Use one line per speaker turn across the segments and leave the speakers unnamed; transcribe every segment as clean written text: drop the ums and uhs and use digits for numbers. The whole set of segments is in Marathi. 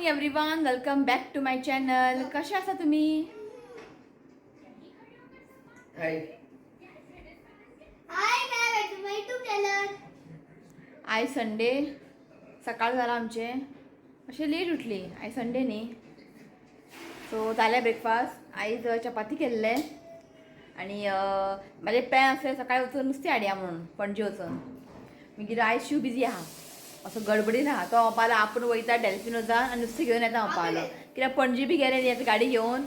Morning everyone, welcome back to my channel. कशा आसा तुम्ही?
हाय
आय संडे सकाळ झाला आमचे असे लेट उठली. आय संडे न्ही, सो जाले ब्रेकफास्ट. आईज चपाती केल्ले आणि माझे प्लॅन असले सकाळी वचून नुस्तें हाडया म्हणून पणजे वचून. मागीर आयज शिव बिजी आहा, असो गडबडीन आहा. तो म्हणपालो आपूण वयता डेल्फिनोजान आनी नुस्तें घेवन येता म्हणपालो. कित्याक पणजे बी गेले न्ही आतां गाडी घेवन,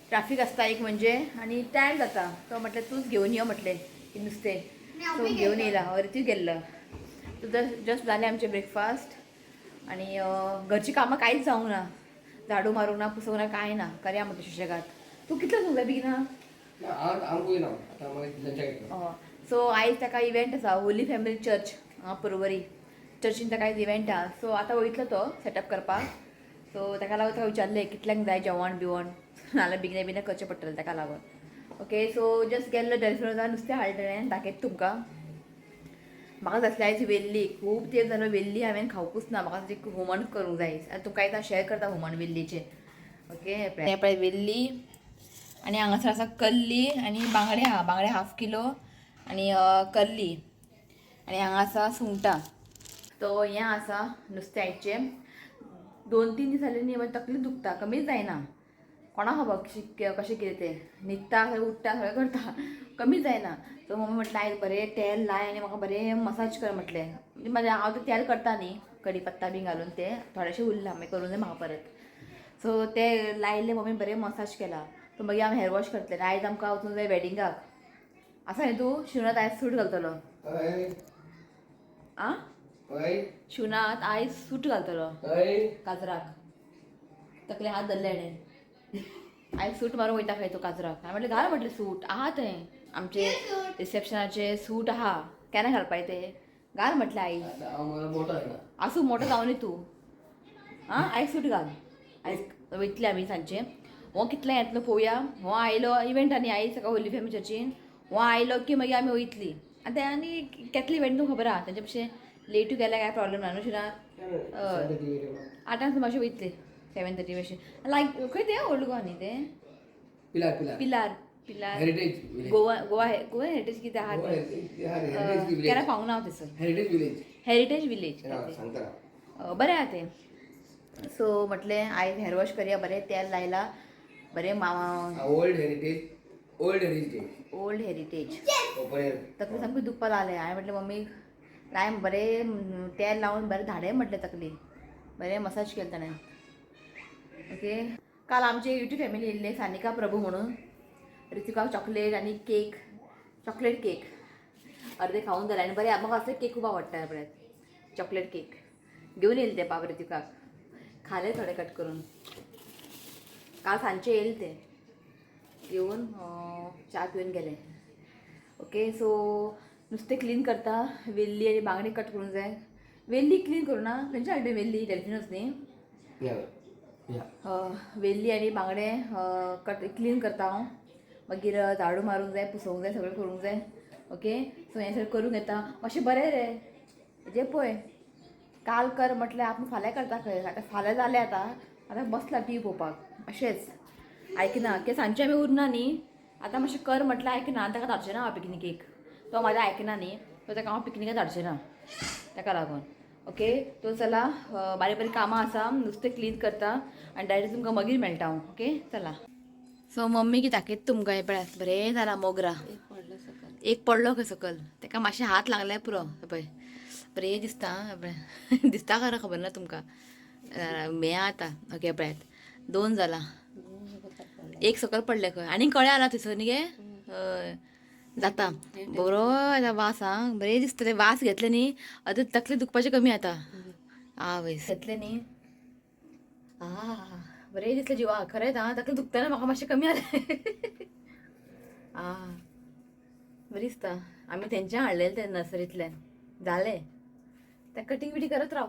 ट्रॅफिक आसता एक म्हणजे आनी टायम जाता. तो म्हटलें तूंच घेवन यो म्हटलें की नुस्तें. सो घेवन येयला. रितीव गेल्लो. जस्ट जालें आमचें ब्रेकफास्ट आनी घरचीं कामां कांयच जावंक ना. झाडू मारूंक ना, पुसूंक ना, कांय ना. करया म्हणटा सुशेगाद. तूं कितलो सुद्दां बेगिना? सो आयज ताका इव्हेंट आसा, होली फॅमिली चर्च पर्वरी चर्चीन ताका आयज इव्हेंट आहा. सो आतां वयतलो तो सेटअप करपाक. सो ताका लागून ताका विचारलें कितल्यांक जाय जेवण बिवण, नाल्यार बेगिना बेगिना करचें पडटलें ताका लागून. ओके, सो जस्ट गेल्लो डेल्फिनोजान नुस्तें हाडलें. दाखयता तुमकां. म्हाका जातली आयज वेल्ली, खूब तेंप जालो वेल्ली हांवें खावंकूच ना. म्हाका ताजें हुमण करूंक जाय आनी तुमकां आयज शेअर करता हुमण वेल्लीचें. ओके, पळय वेल्ली आनी हांगासर आसा कल्ली आनी बांगडे आहा. बांगडे 1/2 किलो आनी कल्ली आनी हांगा आसा सुंगटां. तो हें आसा नुस्तें आयचें. 2-3 दीस जाले न्ही, मागीर तकली दुखता, कमीच जायना. कोणा खबर कशें कितें तें. न्हिदता खंय उठता सगळें करता, कमीच जायना. सो मम्मी म्हटलें आयज बरें तेल लाय आनी म्हाका बरें मसाज कर म्हटलें. म्हणजे म्हाजें हांव तें तेल करता न्ही, कढीपत्ता बी घालून तें थोडेंशें उरलां, मागीर करूंक जाय म्हाका परत. सो तें लायलें मम्मी, बरें मसाज केला. सो मागीर हांव हेअर वॉश करतलें. आयज आमकां वचूंक जाय वॅडिंगाक. आसा न्ही तूं? शिवनाथ आयज सूट घालतलो. आं शिवनाथ आयज सूट घालतलो काजराक. तकले हात धरले हाणें. आयज सूट मारूंक वयता खंय तूं काजराक? हांवें म्हटलें घाल म्हटलें सूट आहा थंय आमचे रिसेप्शनाचे सूट आहा. केन्ना घालपाचें तें? घाल म्हटलें आयज. आसूं मोठो जावनी तूं. आं आयज सूट घाल. आयज वयतलीं आमी सांजचें. हो कितल्या येतलो पळोवया. हो आयलो इव्हेंट आनी आयज सकाळ होली फॅमिली चर्चीन. हो आयलो की मागीर आमी वयतलीं. आनी ते आनी केतली इव्हेंट तुमकां खबर आहा. तेंचे भशेन लेटू गेल्यार कांय प्रॉब्लेम ना न्हू शिवनाथ? 8 सुमारशें वयतलीं, 7:30 अशें. लायक खंय तें ओल्ड गोवा न्ही तें? पिलार गोवा हेरिटेज कितें आहा तें. केन्ना पावूंक ना हांव थंयसर. हेरिटेज विलेज बरें आहा तें. सो म्हटलें आयज हेअर वॉश करया. बरें तेल लायला, बरें
ओल्ड हेरिटेज
तकली सामकी दुखपा लागलें. हांवें म्हटलें मम्मी लाय बरें तेल लावन बरें धाडय म्हटलें तकली. बरें मसाज केलें ताणें. ओके, काल आमची युट्यूब फॅमिली येयल्ली, सानिका प्रभू म्हणून. रितिकाक चॉकलेट आनी केक, चॉकलेट केक अर्दे खावून जालें. आनी बरें म्हाका असले केक खूब आवडटा. पळय चॉकलेट केक घेवन येयले ते पाव रितिकाक. खाले थोडे कट करून. काल सांजचे येयले ते येवन च्या पिवन गेले. ओके, सो नुस्तें क्लीन करता. वेल्ली आनी बांगडे कट करूंक जाय. वेल्ली क्लीन करूं ना, खंयचे हाडले वेल्ली? डेल्फिनोज न्ही. वेल्ली आनी बांगडे कट क्लीन करता हांव. मागीर झाडू मारूंक जाय, पुसोवंक जाय, सगळें करूंक जाय. ओके, सो हें सगळें करूंक येता. मातशें बरें रे हेजें पळय. काल कर म्हटल्यार आपूण फाल्यां करता खंय. आतां फाल्यां जालें. आतां बसला टी व्ही पळोवपाक. अशेंच आयकना की सांजचें आमी उरना न्ही. आतां मातशें कर म्हटल्यार आयकना. आनी ताका धाडचें ना हांव पिकनिकेक. तो म्हाजें आयकना न्ही, सो ताका हांव पिकनिकेक धाडचें ना ताका लागून. ओके, तो चला बारीक बारीक कामां आसा. नुस्तें क्लीन करता आनी डायरेक्ट तुमकां मागीर मेळटा हांव. ओके चला. सो मम्मी कितें दाखयता तुमकां. हें पळयात बरें जालां मोगरा. एक पडलो खंय सकयल. ताका मातशें हात लागल्यार पुरो. पळय बरें दिसता. पळय दिसता खरें खबर ना तुमकां. हें आतां ओके पळयात 2 जालां. एक सकयल पडलें खंय आनी कळे आला थंयसर न्ही गे. हय जाता बरो येता वास. आं बरें दिसता तें वास घेतलें न्ही. आतां तकलें दुखपाचें कमी जाता. आवय घेतलें न्ही. बरें दिसलें जिवाक खरेंच. तकलें दुखतना म्हाका मातशें कमी जालें. बरें दिसता. आमी थंयच्यान हाडलेलें तें नर्सरींतल्यान. जालें तें कटींग बिटींग करत राव.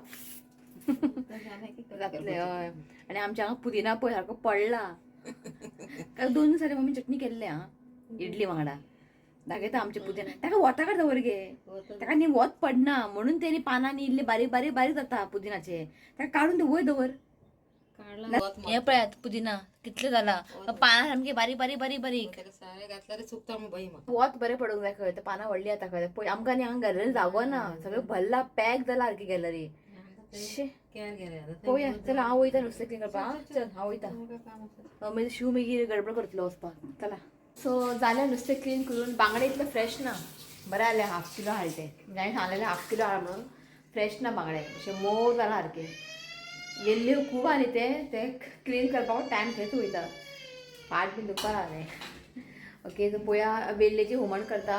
जातलें हय. आनी आमच्या हांगा पुदिना पळय सारको पडला. काल 2 दिसांनी मम्मी चटणी केल्ली इडली वांगडा. दाखयता आमचे पुदिना. ताका वोताक दवर गे. ताका न्ही वत पडना म्हणून तेणी पानां न्ही इल्ले बारीक बारीक बारीक जाता पुदिनाचे. ताका काडून वयर दवर. हे पळयात पुदिना कितले जाला पानां सामकी बारीक बारीक बारीक बारीक
सारे घातल्यार चुकता मग बाई म्हाका
वत बरें पडूंक जाय खंय पानां व्हडली आता खंय पळय आमकां न्ही हांगा गॅलरी जागो ना सगळें भरला पॅक जाला सारकी गॅलरी पळोवया चल हांव वयता नुस्तें क्लीन करपाक आं चल हांव वयता मागीर शिव मागीर गडबड करतलो वचपाक चला सो जालें नुस्तें क्लीन करून बांगडे इतले फ्रेश ना बरें जालें 1/2 किलो हाडले ते हांवें सांगलेलें 1/2 किलो हाड म्हणून फ्रेश ना बांगडे अशें मोव जाला सारके गेल्ले खूब आनी ते क्लीन करपाक टायम थंयच वयता फाट बीन दुखपा लागलें ओके सो पळोवया वेल्लेची हुमण करता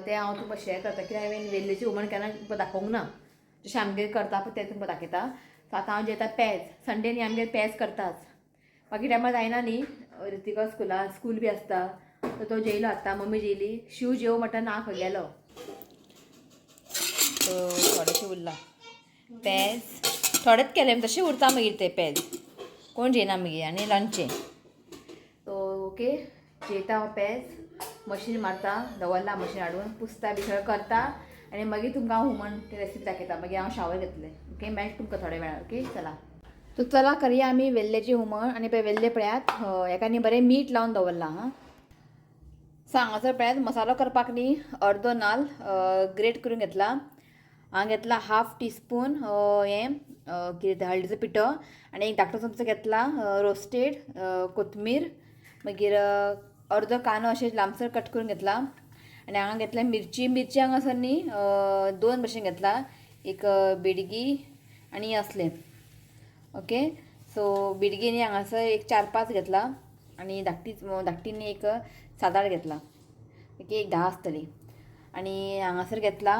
तें हांव तुमकां शेअर करता कित्याक हांवें वेल्लेची हुमण केन्ना तुमकां दाखोवंक ना जशें आमगेर करता पळय तें तुमकां दाखयता सो आतां हांव जेता पेज संडे न्ही आमगेर पेज करताच बाकी टायमार जायना न्ही रितिका स्कूल बी आसता सो तो जेयलो आत्ता मम्मी जेयली शिव जेव म्हणटा ना खंय गेलो सो थोडेशें उरला पेज थोडेच केले तशें उरता मागीर ते पेज कोण जेयना मागीर आनी लंचे सो ओके जेयता हांव पेज मशीन मारता दवरला मशीन हाडून पुसता बी सगळें करता आनी मागीर तुमकां हांव हुमण ती रेसिपी दाखयता मागीर हांव शावर घेतलें ओके मेळटा तुमकां थोड्या वेळार ओके चला सो चला करया आमी वेल्लेची हुमण आनी पळय वेल्ले पळयात हेका न्ही बरें मीठ लावन दवरलां हां सो हांगासर पळयात मसालो करपाक न्ही अर्दो नाल्ल ग्रेट करून घेतला हांवें घेतला 1/2 टीस्पून हें कितें हळदीचो पिठो आनी एक धाकटो चमचो घेतला रोस्टेड कोथमीर मागीर अर्दो कांदो अशें लांबसर कट करून घेतला आनी हांगा घेतला मिरची हांगासर न्ही 2 भशेन घेतला एक बेडगी आनी असलें ओके सो बेडगी न्ही हांगासर एक 4-5 घेतला आनी धाकटी न्ही एक 7-8 घेतला ओके एक 10 आसतली आनी हांगासर घेतला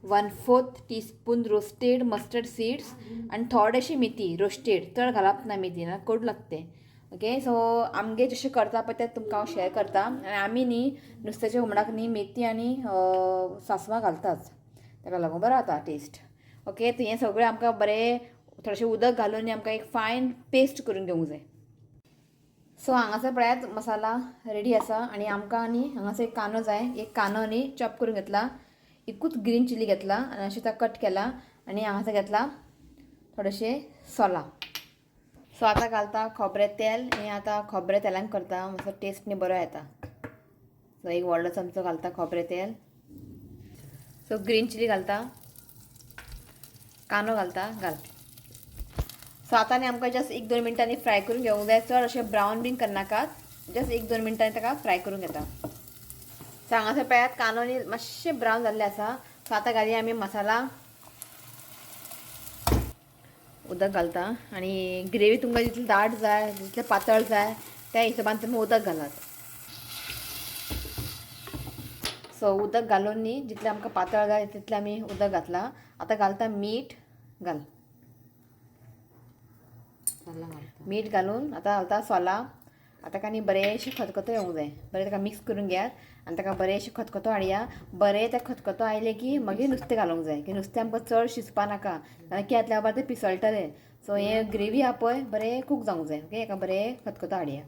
1/4 टीस्पून रोस्टेड मस्टर्ड सीड्स आनी थोडेशी मेथी रोस्टेड चड घालप ना मेथी ना कडू लागते ओके सो आमगे जशें करता पळय तें तुमकां हांव शेअर करता आनी आमी न्ही नुस्त्याच्या हुमणाक न्ही मेथी आनी सासवां घालताच ताका लागून बरो जाता टेस्ट ओके हें सगळें आमकां बरें थोडेशें उदक घालून न्ही आमकां एक फायन पेस्ट करून घेवंक जाय सो हांगासर पळयात मसाला रेडी आसा आनी आमकां न्ही हांगासर एक कांदो जाय एक कांदो न्ही चॉप करून घेतला एकूच ग्रीन चिली घेतला आनी अशें ताका कट केला आनी हांगासर घेतला थोडेशें सोला सो आतां घालता खोबरें तेल हें आतां खोबरें तेलान करता मातसो टेस्ट न्ही बरो येता सो एक व्हडलो चमचो घालता खोबरें तेल सो ग्रीन चिली घालता कांदो घालता घाल सो आतां न्ही आमकां जस्ट 1-2 मिनटांनी फ्राय करून घेवंक जाय चड अशें ब्रावन बीन करनाकात जस्ट 1-2 मिनटांनी ताका फ्राय करून घेता सो हांगासर पळयात कांदो न्ही मातशें ब्रावन जाल्लें आसा सो आतां घालया आमी मसाला उदक घालता आनी ग्रेवी तुमकां जितली दाट जाय जितलें पातळ जाय त्या हिशोबान तुमी उदक घालात सो उदक घालून न्ही जितलें आमकां पातळ जाय तितलें आमी उदक घातलां आतां घालता मीठ घाल मीठ घालून आतां घालता सोला आतां काय न्ही बरेंशें खतखतो येवंक जाय बरें ताका मिक्स करून घेयात आनी ताका बरेंशें खतखतो हाडया बरें तें खतखतो आयलें की मागीर नुस्तें घालूंक जाय की नुस्तें आमकां चड शिजपा नाका आनी कितें घातल्या बाबा तें पिसळटलें सो हें ग्रेवी आहा पळय बरें कूक जावंक जाय ओके हेका बरें खतखतो हाडया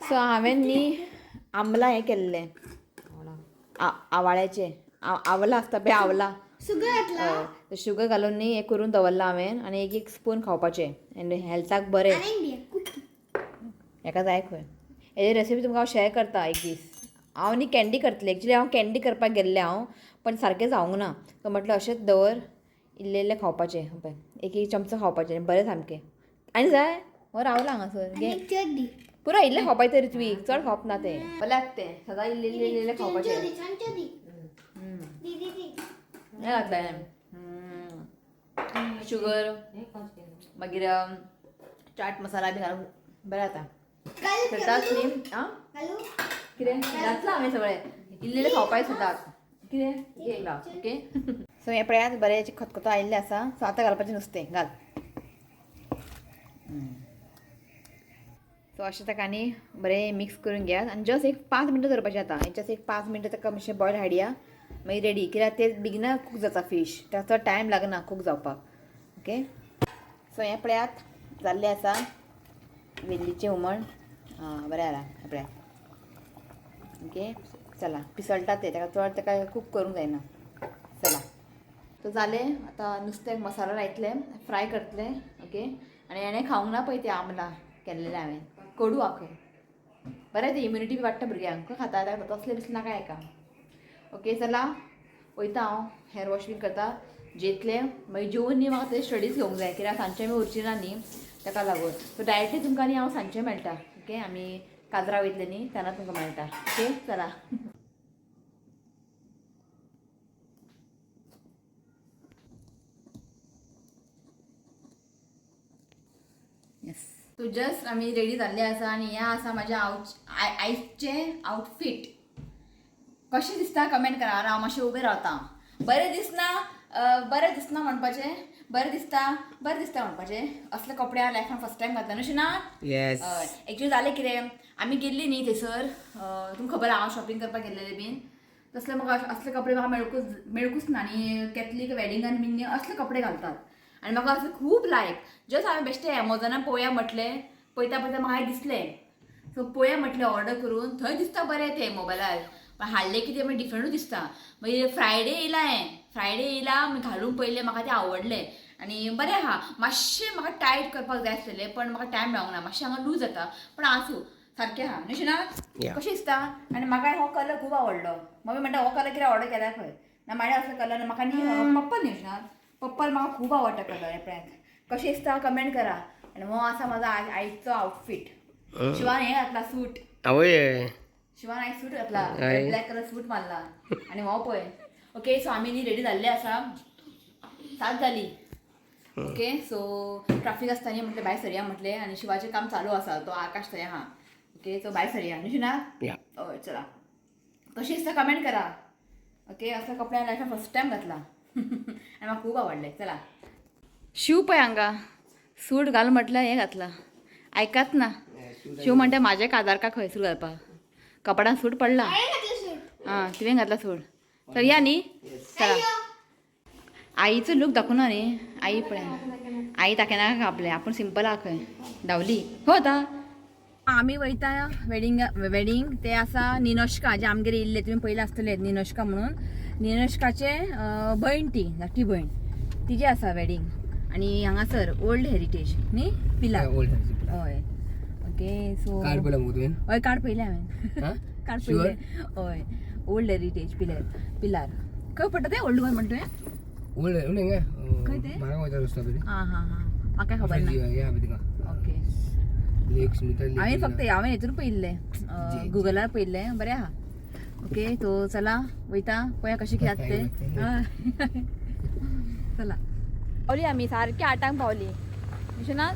सो हांवें न्ही आमला हें केल्लें आवाळ्याचें आवला आसता पळय आवला शुगर घालून न्ही हें करून दवरलां हांवें आनी एक स्पून खावपाचें आनी हेल्थाक बरें हेका जाय खंय हेजी रेसिपी तुमकां हांव शेअर करता एक दीस हांव न्ही कँडी करतलें एक्चुली हांव कँडी करपाक गेल्लें हांव पण सारकें जावंक ना सो म्हटलें अशेंच दवर इल्लें इल्लें खावपाचें पळय एक चमचो खावपाचें बरें सामकें आनी जाय हो रावला हांगासर घे पुरो इल्लें खावपाचें तरी तुवें चड खावप ना तें बल्याक तें सदां इल्लें इल्लें इल्लें खावपाचें हें घातलें शुगर मागीर चाट मसाला बी घालून बरें जाता करताच न्ही आं कितें घातलां हांवें सगळें इल्लें इल्लें खावपाचें सदांच कितें घेयला ओके सो हें पळयात बरें खतखतो आयिल्लें आसा सो आतां घालपाचें नुस्तें घाल सो अशें ताका न्ही बरें मिक्स करून घेयात आनी जस्ट एक 5 मिनटां दवरपाचें आतां जस्ट एक 5 मिनटां ताका मातशें बॉयल हाडया मागीर रेडी कित्याक तें बेगिना कूक जाता फीश ताका चड टायम लागना कूक जावपाक ओके सो हें पळयात जाल्लें आसा वेल्लीचें हुमण बरें जाला पळयात ओके चला पिसळटा तें ताका चड ताका कूक करूंक जायना चला तो जालें आतां नुस्त्याक मसालो लायतलें फ्राय करतलें ओके आणि याने खावंक ना पळय ते आमला केल्लेले हांवें कडू आखय बरें ते इम्युनिटी बी वाडटा भुरग्यांक खाता तसलें बिसलें नाका हेका ओके चला वयता हांव हेअर वॉश बीन करता जेतलें मागीर जेवून न्ही म्हाका ते स्टडीज घेवंक जाय कित्याक सांजचें आमी उरची ना न्ही ताका लागून सो डायरेक्टली तुमकां न्ही हांव सांजचें मेळटा ओके आमी काजरा वयतले न्ही तेन्ना तुमकां मेळटा ओके चला येस सो जस्ट आमी रेडी जाल्ले आसा आनी हें आसा म्हाजें आयचें आउटफीट कशें दिसता कमेंट करा हांव मातशें उबें रावता बरें दिसना म्हणपाचें बरें दिसता म्हणपाचें असले कपडे हांव लायफान फर्स्ट टायम घातला अशें ना
येस
एक्चुअली जालें कितें आमी गेल्ली न्ही थंयसर तुमकां खबर हांव शॉपिंग करपाक गेल्लेलें बीन तसले म्हाका असले कपडे म्हाका मेळकूच ना आनी कॅथलीक वेडिंगान बीन असले कपडे घालतात आनी म्हाका असले खूब लायक जस्ट हांवें बेश्टें एमोजॉनान पळोवया म्हटलें पळयता म्हाका दिसलें सो पळोवया म्हटलें ऑर्डर करून थंय दिसता बरें तें मोबायलार पण हाडलें कितें मागीर डिफरंटूच दिसता मागीर फ्रायडे येयला मागीर घालून पळयलें म्हाका तें आवडलें आनी बरें आहा मातशें म्हाका टायट करपाक जाय आसलेलें पण म्हाका टायम मेळोंक ना मातशें हांगा लूज जाता पण आसूं सारकें आहा अशें ना कशें दिसता आनी म्हाका हो कलर खूब आवडलो मम्मी म्हणटा हो कलर कितें ऑर्डर केल्या खंय ना म्हाजे असलो कलर म्हाका न्ही पर्पल न्ही अशें पर्पल म्हाका खूब आवडटा कलर पळयात कशें दिसता कमेंट करा आनी हो आसा म्हाजो आयचो आउटफीट शिवान हें घातला सूट
आवय
शिवान आयज सूट घातला ब्लॅक कलर सूट मारला आनी हो पळय ओके सो आमी न्ही रेडी जाल्ले आसा 7 जाली ओके सो ट्राफीक आसता न्ही म्हटलें भायर सरया म्हटलें आनी शिवाचें काम चालू आसा तो आकाश थंय आहा ओके सो भायर सरया न्ही ना हय चला कशें दिसता कमेंट करा ओके असले कपडे हांवें लायफान फर्स्ट टायम घातला आनी म्हाका खूब आवडले चला शिव पळय हांगा सूट घाल म्हटल्यार हें घातलां आयकात ना शिव म्हणटा म्हाज्या काजारका खंय सूट घालपाक कपडान सूट पडला हां तुवें घातला सूट तर या न्ही चला आईचो लूक दाखोवना न्ही आई पळय आई दाखयनाका आपलें आपूण सिंपल आहा खंय धांवली हो आतां आमी वयता वेडींग ते आसा निनोश्का जे आमगेर येयल्ले तुमी पयले आसतले निनोश्का म्हणून निनोश्काचे भयण ती धाकटी भयण तिजे आसा वेडींग आनी हांगासर ओल्ड हेरिटेज न्ही पिलार हय ओके सो
कार्ड पळयला मगो तुवें
हय कार्ड पयलें हांवें कार्ड पयलें हय ओल्ड हेरिटेज पिलार खंय पडटा तें ओल्ड गोंय म्हणटा तुवें
ओल्ड हिंगा
खंय तें
म्हाका वयता रस्ता तरी
हां म्हाका खबर ना
या तिका
ओके
लेक स्मिता लेक
हांवें फक्त हांवें हेतून पयल्लें गुगलार पयल्लें बरें आहा ओके सो चला वयता पळया कशें कितें जाता तें चला पावली आमी सारकी 8 पावली अशें ना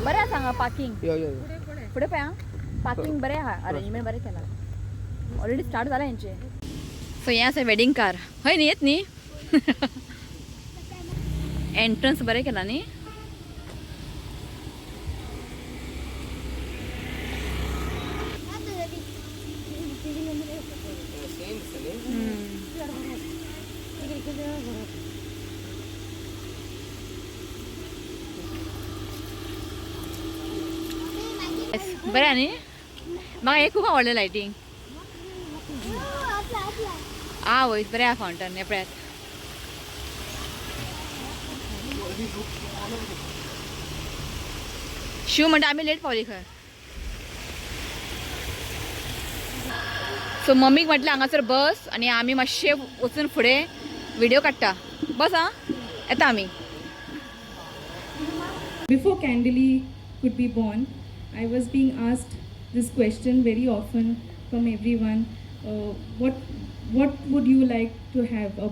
बरें आसा हांगा पार्किंग
यो
फुडें पळय आं पार्किंग बरें आहा अरेंजमेंट बरें केला ऑलरेडी स्टार्ट जाला हेंचें सो हें आसा वेडिंग कार हय न्ही येत न्ही एंट्रन्स बरें केला न्ही बरें न्ही म्हाका हें खूब आवडलें लायटींग वय बरें आहा फावंटन हें पळयात शिव म्हणटा आमी लेट पावली खंय सो मम्मीक म्हटलें हांगासर बस आनी आमी मातशे वचून फुडें व्हिडिओ काडटा बस आं येता आमी
Before Candeli could be born, I was being asked this question very often from everyone. What would you like to have, a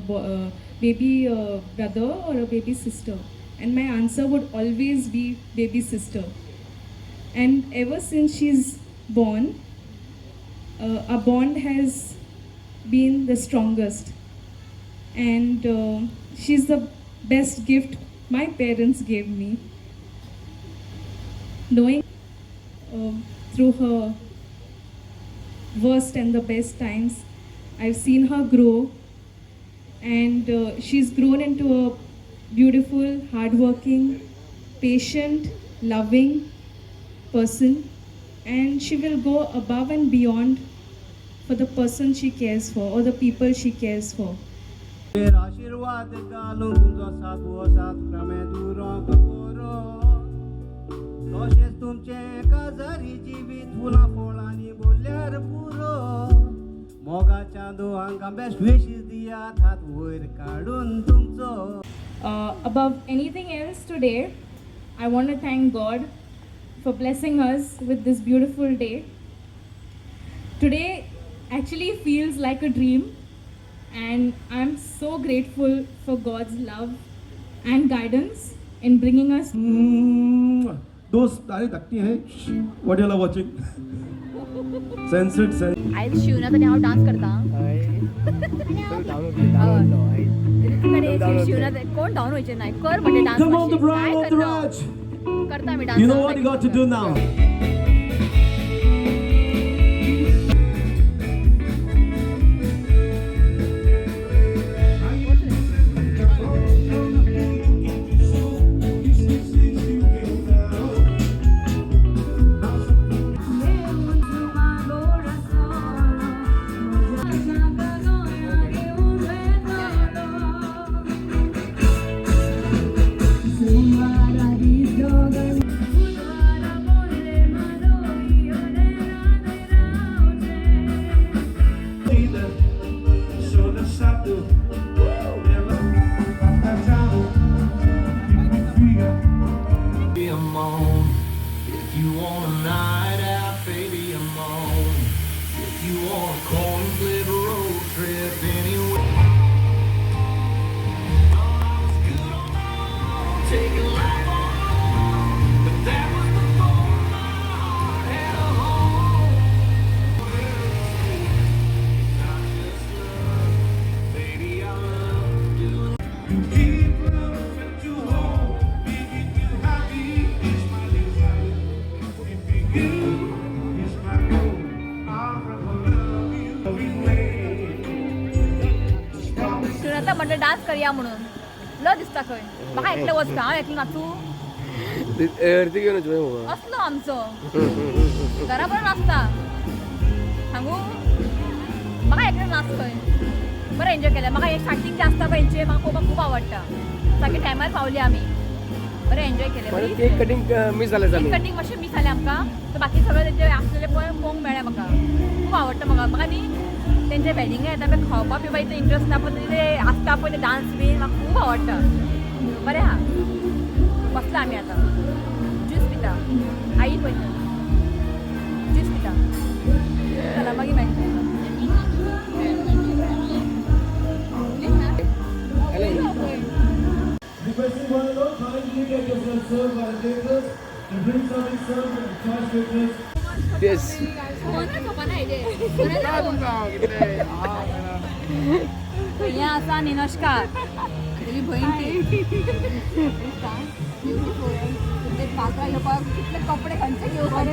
baby brother or a baby sister? And my answer would always be baby sister. And ever since she's born, our bond has been the strongest. And she's the best gift my parents gave me. Knowing through her worst and the best times, I've seen her grow, and she's grown into a beautiful, hardworking, patient, loving person, and she will go above and beyond for the person she cares for or the people she cares for.
आशीर्वाद घालून तुमचो साथ क्रमे दूर करो तशेंच तुमचे काजारी जिवीत फुलां फळांनी बोलल्यार पुरो मोगाच्या दोहांका बेस्ट विशीस दियात हात वयर काडून तुमचो.
Above anything else today, I want to thank God for blessing us with this beautiful day. Today actually feels like a dream, and I'm so grateful for God's love and guidance in bringing us.
दोस्त तारीख तकती है what you are watching sunset
आयज शिवनाथाने हांव डान्स करता शिवनाथ कोण डाऊन व्हायचे नाही कर म्हणजे dance
Come on the bride of the Raj.
करता मी
You know what you
dance
got to do now.
I'm on. If you want a night out, baby, I'm on. If you want a cornbread road trip anywhere. Thought I was good on my own, taking life on my own. But that was before my heart had a home. Not just love, baby, I love doing. Keep loving to home, making you happy is my desire. If you is my goal, I'll forever love you anyway.
शिवनाथा म्हणलं डान्स करूया म्हणून ल दिसता खंय म्हाका एकलें वचता हांव एकलें नाचू
अर्धी घेऊन येतो मग.
असलो आमचो घरा बरो नाचता सांगू म्हाका एकलें नाच खंय बरें एन्जॉय केलें म्हाका एक स्टार्टींग जे आसता पळय हेंचे म्हाका पळोवपाक खूब आवडटा सारकें टायमार पावली आमी बरें एन्जॉय केलें
मला
केक
केक कटिंग मिस झालं आम्ही.
कटींग मातशें मिस जालें आमकां तर बाकी सगळें तेंचे आसलेलें पळय पळोवंक मेळ्ळें म्हाका खूब आवडटा म्हाका न्ही तेंचे वेडिंगे येता पळय खावपा पिवपा इतलें इंट्रस्ट ना पूण ते आसता पळय ते डान्स बीन म्हाका खूब आवडटा बरें आहा बसला आमी आतां ज्यूस पिता आई पळयता ज्यूस पिता चला मागीर मेळटा
Requesting one of those, kindly get yourself served by the tables and bring something served with the charge takers.
Yes.
हें आसा निनोश्का तेजी भयण ती ते पात्रां घेवपाक कितले कपडे खंयचे घेवपाक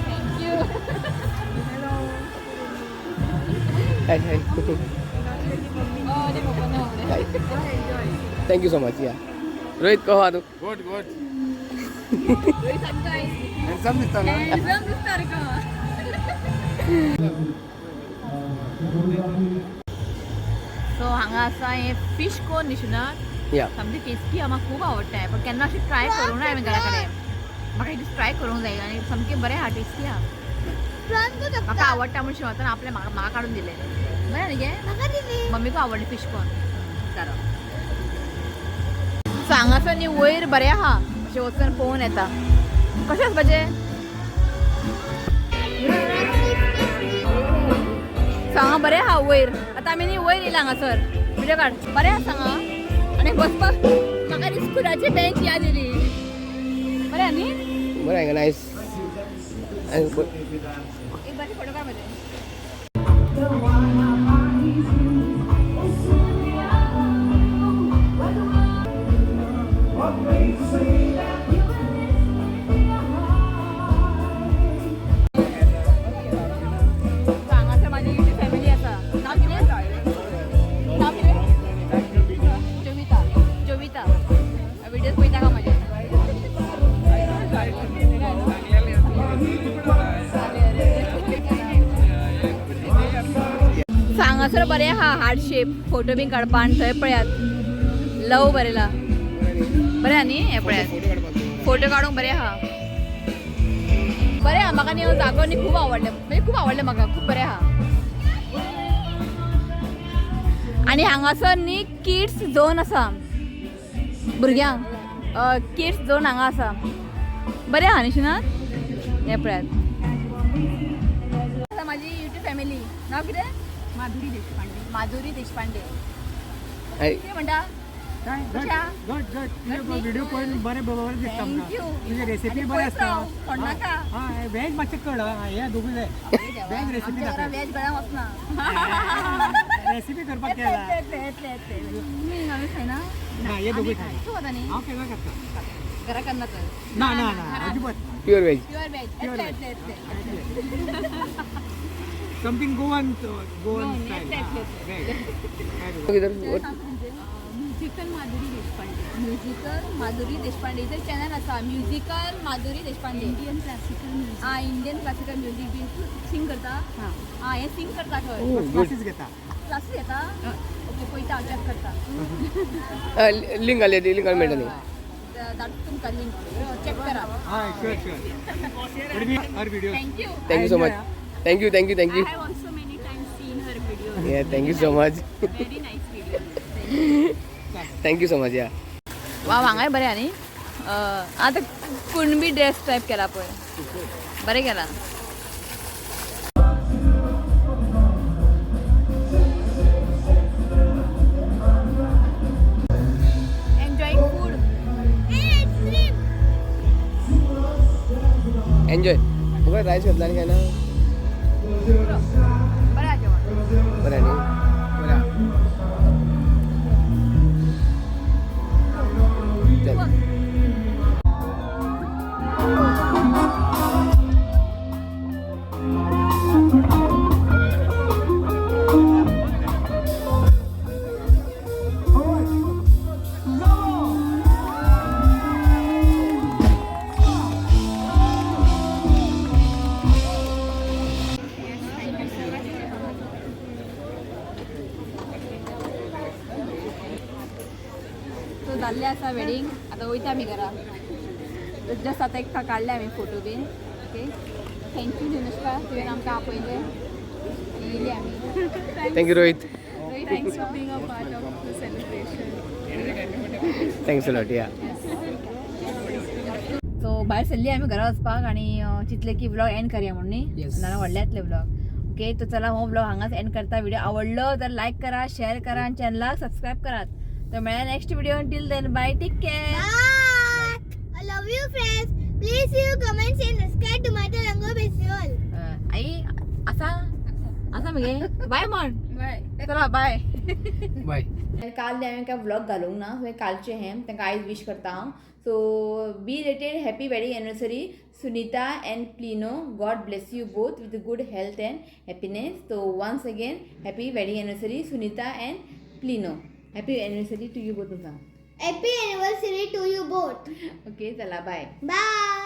thank you
Hi, hi. Thank you so much. Yeah. Rohit कहो आ तू.
रोहित सांगताय
Handsome दिसता ना.
एक्झाम दिसता रे का सो हांगा आसा हें फीश कोन निशुनाथ
Yeah.
सामकी टेस्टी म्हाका खूब आवडटा पण केन्ना अशें ट्राय करूंक ना हांवें घरा कडेन म्हाका एक दीस ट्राय करूंक जाय आनी सामकें बरें आहा टेस्टी आहा म्हाका आवडटा म्हणून शिवतान आपलें म्हाका काडून दिलें बरें न्ही गे मम्मीको आवडलें फीश कोन जालो सो हांगासर न्ही वयर बरें आहा अशें वचून पळोवन येता कशें वचपाचें सो हांगा बरें आहा वयर आतां आमी न्ही वयर येयला हांगासर विडियो काड बरें आसा हांगा आनी बसपाक म्हाका न्ही स्कुलाची बेंच याद येयली बरें आहा न्ही
बरं आहे का नाईस.
एक बारी फोटो काड म्हजे हांगासर म्हाजी इतली फॅमिली आसा नांव कितें नांव कितें जोविता जोविता विडियोज पळयता का म्हाजे हांगासर बरें आहा हार्ट शेप फोटो बी काडपा आनी थंय पळयात लव बरयला बरें आहा न्ही हे पळयात फोटो काडूंक बरें आहा म्हाका न्ही हो जागो न्ही खूब आवडले म्हणजे खूब आवडले म्हाका खूब बरें आहा आनी हांगासर न्ही किड्स झोन आसा भुरग्यांक किड्स झोन हांगा आसा बरें आहा निशिनाथ हे पळयात माझी युट्यूब फॅमिली नाव कितें माधुरी देशपांडे कितें म्हणटा
व्हिडिओ पळोवन बरें बरें दिसता
थँक्यू
तुझी रेसिपी बरी आसता
नाका
वेज मातशें कळ हे दोगूय जाय वेज रेसिपी
वेज गळ्या वचना
रेसिपी करपाक केला
तुमी नॉनवेज खायना
ना हे दोगूय खाय
तूं खाता न्ही
हांव केन्ना करता
घरा करना तर
ना ना ना अजिबात
प्युअर वेज
प्युअर वेज येतले
समथिंग गोवन स्टाईल
किधर
म्युझिकल माधुरी देशपांडे इथे चॅनल आसा musical Madhuri Deshpande Indian classical music बी सिंग करता हे सिंग करता खंय
क्लासीस घेता
क्लासीस घेता ओके पळयता हांव चॅक करता
लिंक घाली मेळटली
धाडटा तुमकां लिंक चॅक करा
हय शुअर हर video
thank you
thank you so much thank you
also many times seen हर video
thank you so much
very nice video
thank you so much या
वा हांगाय बरें आहा न्ही आतां कुणबी ड्रेस टायप केला पळय बरें केला एन्जॉयिंग फूड
एन्जॉय तुका रायस घेतला आनी काय ना
बरें आहा जेवण
बरें न्ही बरें चल
सो जाल्लें आसा वेडींग आतां वयता आमी घरा जस्ट आतां एक काडले आमी फोटो बीन ओके थँक्यू दिनुष्का तुवें आमकां आपयलें येयली आमी
thank you Rohit
Thanks for being a part of the celebration.
Thanks lot या
सो भायर सरली आमी घरा वचपाक आनी चिंतलें की व्लॉग एंड करया म्हणून न्ही नाल्यार व्हडले येतले व्लॉग ओके तो चला हो व्लॉग हांगाच एंड करता व्हिडिओ आवडलो तर लाईक करा शेअर करा आणि चॅनलाक सबस्क्राईब करात तर मेळ्या next video till then bye take care
I love you, friends. Please leave comments and subscribe to my Telugu Festival.
आई असा असा मगे बाय म्हण चला बाय
बाय
काल हांवें काय व्लॉग घालूंक ना सो कालचे हें तांकां आयज विश करता हांव so be related happy wedding anniversary Sunita and Plino God bless you both with good health and happiness so once again happy wedding anniversary Sunita and Plino happy anniversary to you both सांग
Happy anniversary to you both.
Okay चला बाय
Bye.